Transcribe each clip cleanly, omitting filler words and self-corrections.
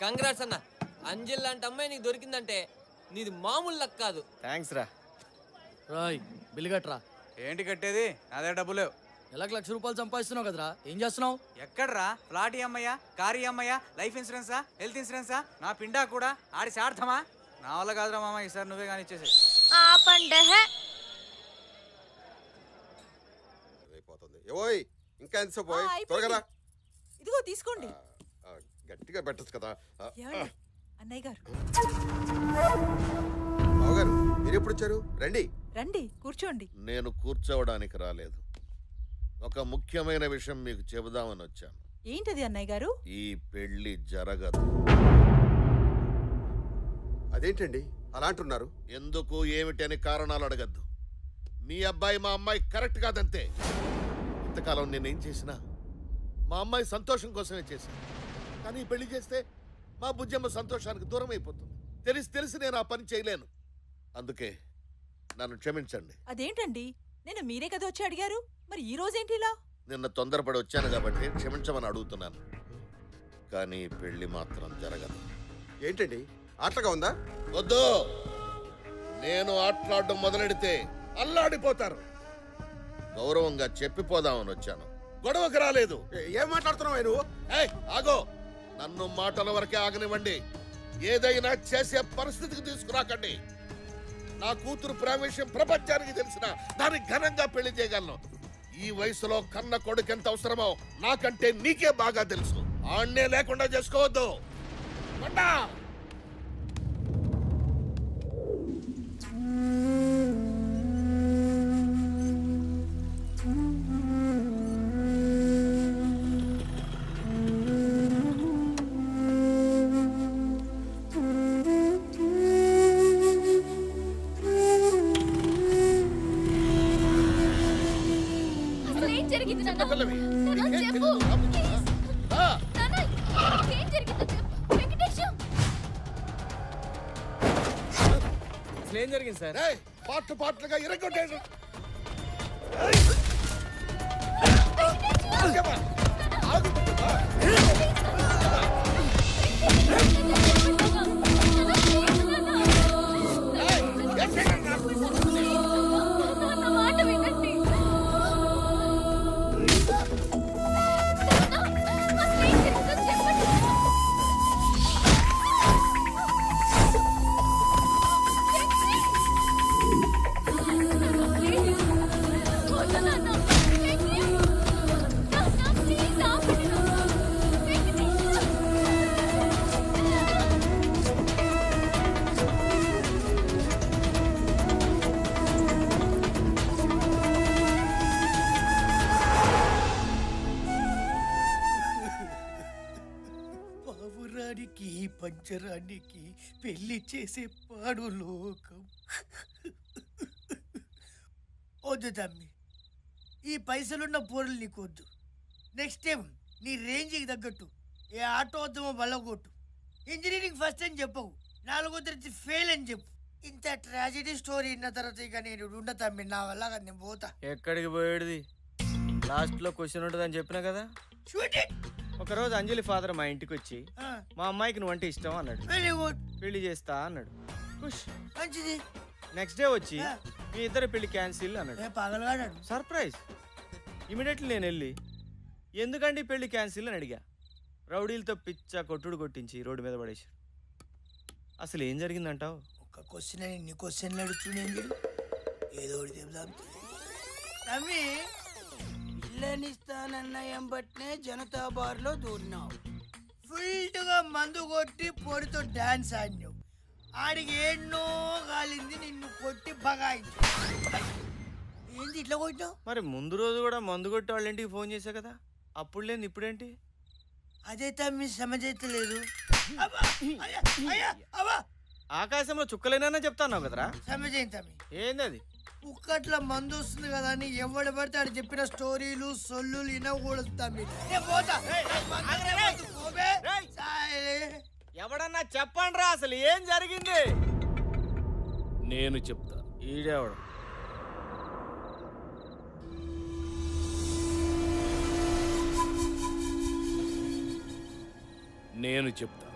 Congrats అన్న. అంజల్ లాంటి అమ్మాయి నీకు దొరికిందంటే నీది మామూలు లక్ కాదు. థ్యాంక్స్ రా. రాయ్ బిల్లు కట్టరా. ఏంటి కట్టేది? అదే డబ్బులు లేవు. నెలకు ₹1,00,000 సంపాదిస్తున్నావు కదరా, ఏం చేస్తున్నావు? ఎక్కడ్రా? ఫ్లాట్ అమ్మయ్యా, కారు అమ్మయ్యా, లైఫ్ ఇన్సూరెన్సా, హెల్త్ ఇన్సూరెన్సా, నా పిండా కూడా ఆడి సార్థమా? నా వల్ల కాదురా మామ, ఈసారి నువ్వే కానీ ఇచ్చేసి. ఓయ్ ఇంకా ఎంత సేపు? త్వరగా ఇదిగో తీసుకోండి. గట్టిగా పెట్టచ్చు కదా. అన్నయ్య గారు. బావగారు మీరు ఎప్పుడు వచ్చారు? రండి రండి కూర్చోండి. నేను కూర్చోవడానికి రాలేదు, ఒక ముఖ్యమైన విషయం మీకు చెబుదామని వచ్చాను. ఏంటది అన్నయ్య గారు? ఈ పెళ్లి జరగదు. అదేంటండి అలా అంటున్నారు? ఎందుకు ఏమిటి అని కారణాలు అడగద్దు. మీ అబ్బాయి మా అమ్మాయి కరెక్ట్ కాదంతే. ఇంతకాలం నేనేం చేసినా మా అమ్మాయి సంతోషం కోసమే చేశాను. కానీ పెళ్లి చేస్తే మా బుజ్జమ్మ సంతోషానికి దూరం అయిపోతుంది. తెలిసి నేను ఆ పని చేయలేను. అందుకే నన్ను క్షమించండి. అదేంటండి, నేను మీరే కదా వచ్చి అడిగారు, మరి ఈ రోజేంటి ఇలా? నిన్న తొందరపడి వచ్చాను కాబట్టి క్షమించమని అడుగుతున్నాను. కానీ పెళ్లి మాత్రం జరగదు. ఏంటండి ఆటగా ఉందా? వద్దు, నేను ఆటలాడడం మొదలెడితే అల్లాడిపోతారు. గౌరవంగా చెప్పిపోదామని వచ్చాను, గొడవకు రాలేదు. ఏం మాట్లాడుతున్నావు నువ్వు? ఏయ్ ఆగో, నన్ను మాటల వరకే ఆగనివ్వండి. ఏదైనా చేసే పరిస్థితికి తీసుకురాకండి. నా కూతురు ప్రేమ విషయం ప్రపంచానికి తెలిసిన దాన్ని ఘనంగా పెళ్లి చేయగలను. ఈ వయసులో కన్న కొడుకు ఎంత అవసరమో నాకంటే నీకే బాగా తెలుసు. ఆణ్ణే లేకుండా చేసుకోవద్దు. ఏం జరిగింది సార్? పాటలుగా ఇరగొట్టేది. పంచరానికి పెళ్లి చేసే పాడు లోకం. వద్దు తమ్మి, ఈ పైసలున్న పోరులు నీకొద్దు. నెక్స్ట్ టైం నీ రేంజ్కి తగ్గట్టు ఏ ఆటో వద్దామో బల్లగొట్టు. ఇంజనీరింగ్ ఫస్ట్ అని చెప్పవు, 4వ తరగతి ఫెయిల్ అని చెప్పు. ఇంత ట్రాజెడీ స్టోరీ విన్న తర్వాత ఇక నేను ఉండ తమ్మి, నా వల్ల నేను పోతా. ఎక్కడికి పోయేది? లాస్ట్ లో క్వశ్చన్ ఉంటుందని చెప్పినా కదా. ఒకరోజు అంజలి ఫాదర్ మా ఇంటికి వచ్చి మా అమ్మాయికి నువ్వంటే ఇష్టం అన్నాడు. పెళ్లి చేస్తా అన్నాడు. మంచిది. నెక్స్ట్ డే వచ్చి మీ ఇద్దరు పెళ్లి క్యాన్సిల్ అన్నాడు. సర్ప్రైజ్. ఇమీడియట్లీ నేను వెళ్ళి ఎందుకండి పెళ్లి క్యాన్సిల్ అని అడిగా. రౌడీలతో పిచ్చ కొట్టుడు కొట్టించి రోడ్డు మీద పడేశారు. అసలు ఏం జరిగిందంటావు? ఒక క్వశ్చన్ అని ఇన్ని క్వశ్చన్లు అడుగుతున్నాను. ఏదో తమ్మి, పిల్లనిస్తానన్న ఎంబట్నే జనతా బార్ లో దూరినావు. ఫుల్గా మందు కొట్టి పొడితో డాన్స్ ఆడినావు. ఆడికి ఎన్నో కాలింది, నిన్ను కొట్టి బగాయించు. ఏంటి ఇట్లా కొట్టావు? మరి ముందు రోజు కూడా మందు కొట్టి వాళ్ళ ఇంటికి ఫోన్ చేశా కదా, అప్పుడు లేదు ఇప్పుడేంటి? అదే తమ్మి సమజైతలేదు. ఆకాశంలో చుక్కలేనా చెప్తాన్నావు కదరా. సమజైంది తమ్మి. ఏంది అది? కుక్కట్ల మందు వస్తుంది కదా అని ఎవడు పడితే ఆడు చెప్పిన స్టోరీలు సొల్లు వినకూడదు తమ్మి. ఎవడన్నా చెప్పండి రా, అసలు ఏం జరిగింది? నేను చెప్తా. ఈడేవడు? నేను చెప్తా.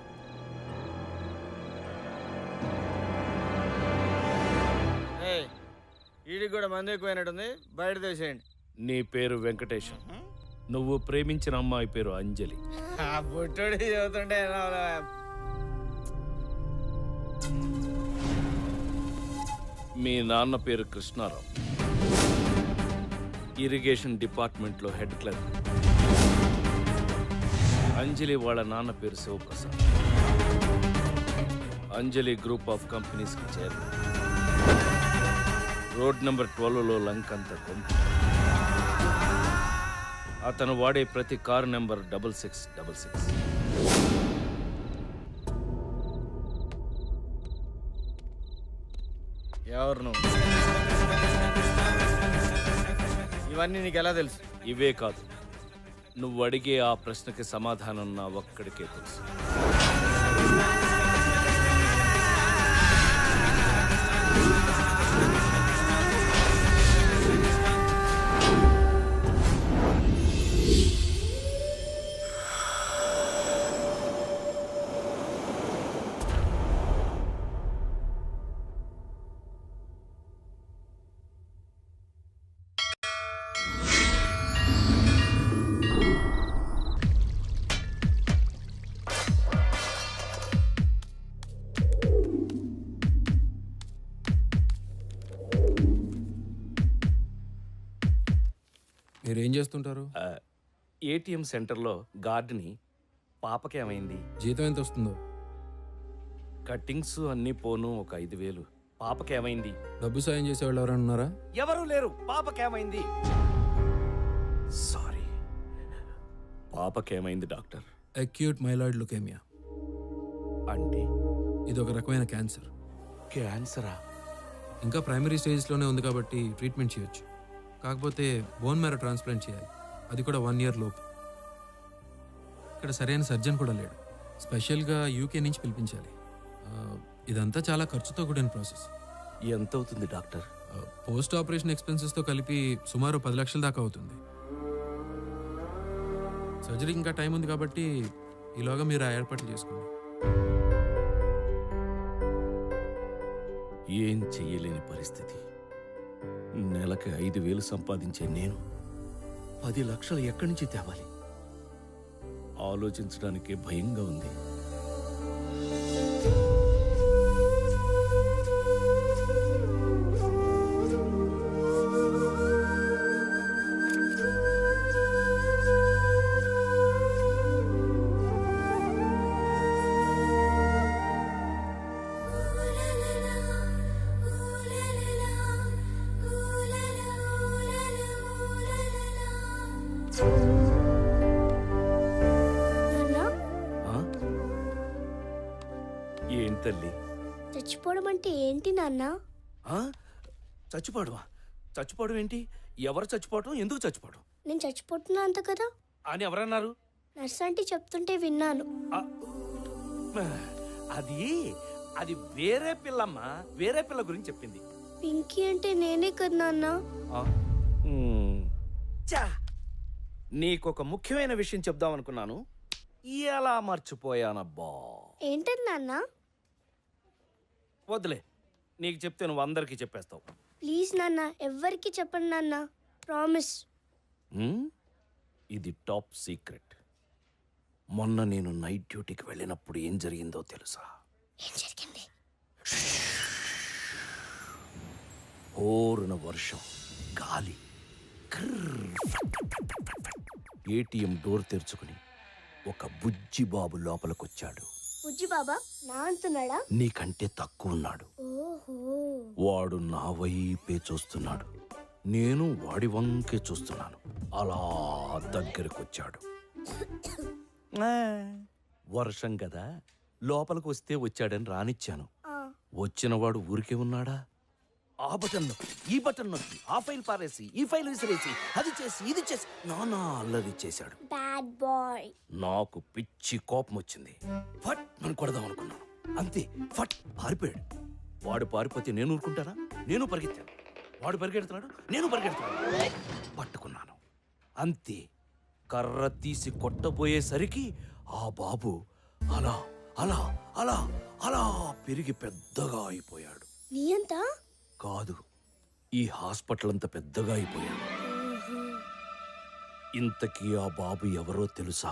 వీడికి కూడా మంది ఎక్కువైనట్టుంది, బయట తీసేయండి. నీ పేరు వెంకటేశం, నువ్వు ప్రేమించిన అమ్మాయి పేరు అంజలి. ఆ పుట్టుడి చదువుతుంటే మీ నాన్న పేరు కృష్ణారావు, ఇరిగేషన్ డిపార్ట్మెంట్లో హెడ్ క్లర్క్. అంజలి వాళ్ళ నాన్న పేరు శివప్రసాద్, అంజలి గ్రూప్ ఆఫ్ కంపెనీస్కి చైర్మన్. రోడ్ నెంబర్ 12లో లంకంత కొంత. అతను వాడే ప్రతి కారు నెంబర్ 6666. ఎవరు నువ్వు? ఇవన్నీ నీకు ఎలా తెలుసు? ఇవే కాదు, నువ్వు అడిగే ఆ ప్రశ్నకి సమాధానం నా ఒక్కడికే తెలుసు. మీరేం చేస్తుంటారు? ఏటీఎం సెంటర్లో గార్డ్ని. పాపకేమైంది? జీతం ఎంత వస్తుందో? కట్టింగ్స్ అన్నీ పోను ఒక 5,000. పాపకేమైంది? డబ్బు సాయం చేసేవాళ్ళు ఎవరైనా ఉన్నారా? ఎవరూ లేరు. పాపకేమైంది? సారీ, పాపకేమైంది డాక్టర్? Acute myeloid leukaemia. అంటే ఇది ఒక రకమైన క్యాన్సర్. క్యాన్సరా? ఇంకా ప్రైమరీ స్టేజ్లోనే ఉంది కాబట్టి ట్రీట్మెంట్ చేయొచ్చు. కాకపోతే బోన్ మ్యారో ట్రాన్స్ప్లాంట్ చేయాలి, అది కూడా 1 year లోపు. ఇక్కడ సరైన సర్జన్ కూడా లేడు. స్పెషల్గా యూకే నుంచి పిలిపించాలి. ఇదంతా చాలా ఖర్చుతో కూడిన ప్రాసెస్. ఎంత అవుతుంది డాక్టర్? పోస్ట్ ఆపరేషన్ ఎక్స్పెన్సెస్తో కలిపి సుమారు 10 లక్షల దాకా అవుతుంది. సర్జరీకి ఇంకా టైం ఉంది కాబట్టి ఈలోగా మీరు ఆ ఏర్పాట్లు చేసుకోండి. ఏం చెయ్యలేని పరిస్థితి. నెలకి 5,000 సంపాదించే నేను 10 లక్షలు ఎక్కడి నుంచి తేవాలి? ఆలోచించడానికి భయంగా ఉంది. ఆ? ఏం తల్లి? చచ్చిపోవడం అంటే ఏంటి నాన్న? ఆ? చచ్చిపోవడమా? చచ్చిపోవడం ఏంటి? ఎవరు చచ్చిపోవడం? ఎందుకు చచ్చిపోవడం నేను చచ్చిపోతున్నా అంత కదా అని ఎవరన్నారు? నర్స్ ఆంటీ చెప్తుంటే విన్నాను. అది అది వేరే పిల్లమ్మా, వేరే పిల్ల గురించి చెప్పింది. పింకీ అంటే నేనే కదా నాన్న. చా, నీకొక ముఖ్యమైన విషయం చెప్దాం అనుకున్నాను, ఎలా మర్చిపోయానబ్బా. ఏంటది నాన్న? వద్దులే, నీకు చెప్తే నువ్వు అందరికీ చెప్పేస్తావు. ప్లీజ్ నాన్న, ఎవ్వరికి చెప్పండి నాన్న, ప్రామిస్. ఇది టాప్ సీక్రెట్. మొన్న నేను నైట్ డ్యూటీకి వెళ్ళినప్పుడు ఏం జరిగిందో తెలుసా? ఏం జరిగింది? ఓరున వర్షం, గాలి, ఏటీఎం డోర్ తెరుచుకుని ఒక బుజ్జి బాబు లోపలికొచ్చాడు. బుజ్జి బాబా నా అంటున్నాడా? నీకంటే తక్కువ ఉన్నాడు. ఓహో. వాడు నా వైపే చూస్తున్నాడు, నేను వాడి వంకే చూస్తున్నాను. అలా దగ్గరకొచ్చాడు. వర్షం కదా, లోపలికి వస్తే వచ్చాడని రానిచ్చాను. వచ్చినవాడు ఊరికే ఉన్నాడా? ఆ బటన్ నొక్కి, ఈ బటన్ నొక్కి, ఆ ఫైల్ పారేసి, ఈ ఫైల్ విసిరేసి, అది చేసి, ఇది చేసి నానా అల్లరి చేశాడు. Bad boy. నాకు పిచ్చి కోపం వచ్చింది. ఫట్ మనం కొడదాం అనుకున్నాను, అంతే ఫట్ పారిపోయాడు. వాడు పారిపోతే నేను ఊరుకుంటానా? నేను పరిగెత్తాను. వాడు పరిగెడుతున్నాడు, నేను పరిగెడుతున్నాను. పట్టుకున్నాను, అంతే. కర్ర తీసి కొట్టబోయేసరికి ఆ బాబు అలా అలా అలా అలా పెరిగి పెద్దగా అయిపోయాడు. నీ అంతా? కాదు, ఈ హాస్పిటల్ అంత పెద్దగా అయిపోయాను. ఇంతకీ ఆ బాబు ఎవరో తెలుసా?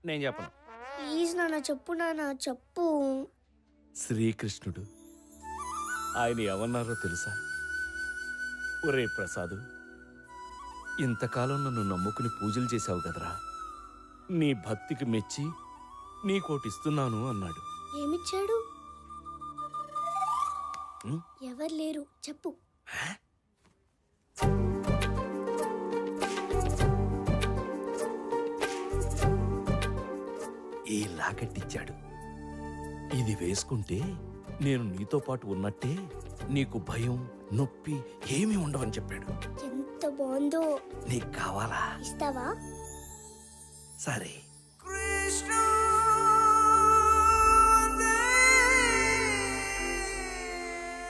నేను చెప్పను. ప్లీజ్ నాన్న చెప్పు నాన్న చెప్పు. శ్రీకృష్ణుడు. ఆయన ఏమన్నారో తెలుసా? ఒరే ప్రసాదు, ఇంతకాలం నన్ను నమ్ముకుని పూజలు చేశావు కదరా, నీ భక్తికి మెచ్చి నీకోటిస్తున్నాను అన్నాడు. ఏమిచ్చాడు? ఉం? ఎవరు లేరు చెప్పు. ఈ లాకెట్టిచ్చాడు. ఇది వేసుకుంటే నేను నీతో పాటు ఉన్నట్టే నీకు భయం నొప్పి ఏమీ ఉండవని చెప్పాడు. ఎంత బాగుందో. నీకు కావాలా? ఇస్తావా? సరే.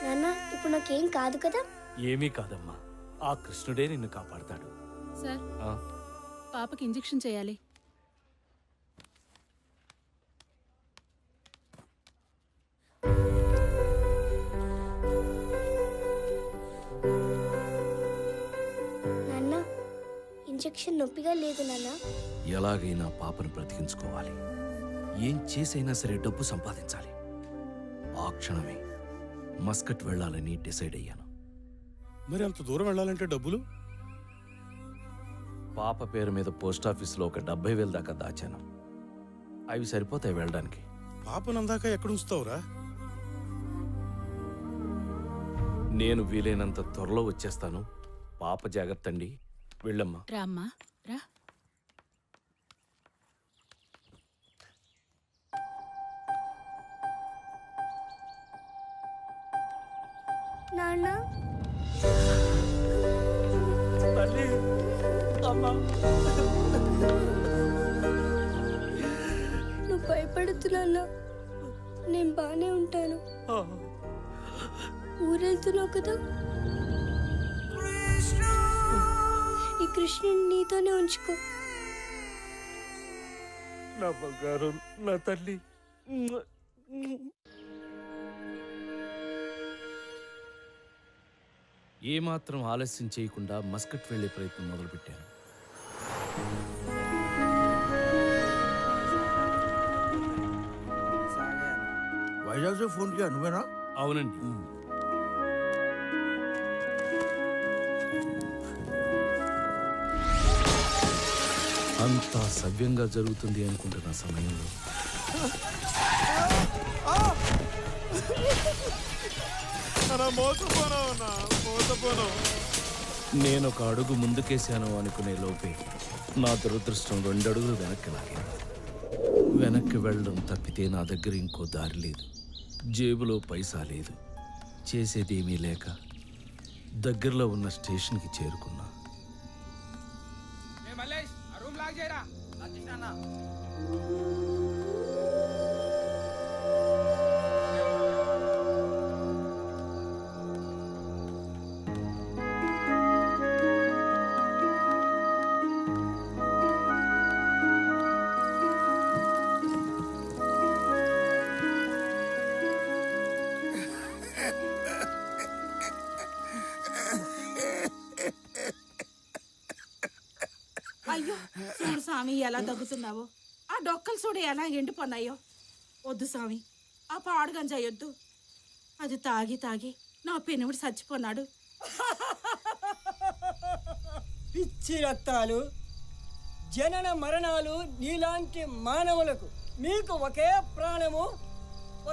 నాన్న ఇప్పుడు నాకేం కాదు కదా? ఏమీ కాదమ్మా, ఆ కృష్ణుడే నిన్ను కాపాడతాడు. సార్ ఆ, పాపకి ఇంజెక్షన్ చేయాలి. నాన్న ఇంజెక్షన్ నొప్పిగా లేదు నాన్న. ఎలాగైనా పాపను బ్రతికించుకోవాలి. ఏం చేసైనా సరే డబ్బు సంపాదించాలి. ఆ క్షణమే మస్కట్ వెళ్ళాలని డిసైడ్ అయ్యాను. మరి అంత దూరం వెళ్ళాలంటే డబ్బులు? పాప పేరు మీద పోస్టాఫీసులో ఒక 70,000 దాకా దాచాను. అవి సరిపోతాయి వెళ్ళడానికి. పాపనందాక ఎక్కడ ఉంచుతావురా? నేను వీలైనంత త్వరలో వచ్చేస్తాను. పాప జాగ్రత్త అండి. వెళ్ళమ్మా. రామ్మా రా. నాన్న తల్లి, అమ్మా. నువ్వు భయపడుతున్నా. నేను బానే ఉంటాను. ఊరెళ్తున్నావు కదా, ఈ కృష్ణుని నీతోనే ఉంచుకో. నా బంగారం, నా తల్లి. ఏమాత్రం ఆలస్యం చేయకుండా మస్కట్ వెళ్లే ప్రయత్నం మొదలుపెట్టాను. వైజాగ్ से फोन किया నువ్వేనా? అవునండి. అంతా సవ్యంగా జరుగుతుంది అనుకుంటున్న సమయంలో నేను ఒక అడుగు ముందుకేశాను అనుకునే లోపే నా దురదృష్టం 2 అడుగులు వెనక్కి లాగింది. వెనక్కి వెళ్ళడం తప్పితే నా దగ్గర ఇంకో దారి లేదు. జేబులో పైసా లేదు. చేసేదేమీ లేక దగ్గరలో ఉన్న స్టేషన్కి చేరుకున్నా. అయ్యో చూడు స్వామి ఎలా దగ్గుతున్నావో. ఆ డొక్కలు చూడు ఎలా ఎండిపోన్నాయో. వద్దు స్వామి, ఆ పాడు గంజాయొద్దు. అది తాగి తాగి నా పెనుముడు చచ్చిపోన్నాడు. పిచ్చి రక్తాలు, జనన మరణాలు నీలాంటి మానవులకు. మీకు ఒకే ప్రాణము,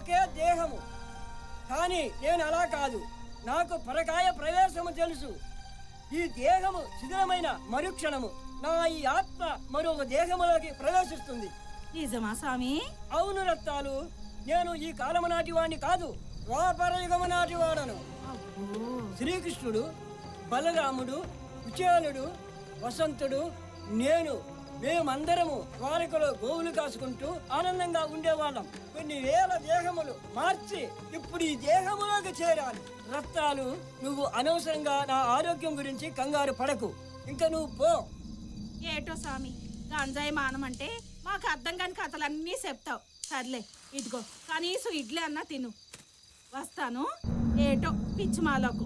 ఒకే దేహము. కానీ నేను అలా కాదు. నాకు పరకాయ ప్రవేశము తెలుసు. ఈ దేహము శిథిలమైన మరుక్షణము నా ఈ ఆత్మ మరొక దేహములోకి ప్రవేశిస్తుంది. నిజమా స్వామి? అవును రక్తాలు, నేను ఈ కాలము నాటి వాడిని కాదు, ద్వాపర యుగము నాటి వాడను. శ్రీకృష్ణుడు, బలరాముడు, కుచేలుడు, వసంతుడు, నేను మేమందరము ద్వారకలో గోవులు కాసుకుంటూ ఆనందంగా ఉండేవాళ్ళం. కొన్ని వేల దేహములు మార్చి ఇప్పుడు ఈ దేహములోకి చేరాలి. రక్తాలు, నువ్వు అనవసరంగా నా ఆరోగ్యం గురించి కంగారు పడకు. ఇంకా నువ్వు పో. ఏటో స్వామి, గంజాయి మానమంటే మాకు అర్థం కాని కథలన్నీ చెప్తావు. సర్లే, ఇదిగో కనీసం ఇడ్లీ అన్నా తిను. వస్తాను. ఏటో పిచ్చి మాలకు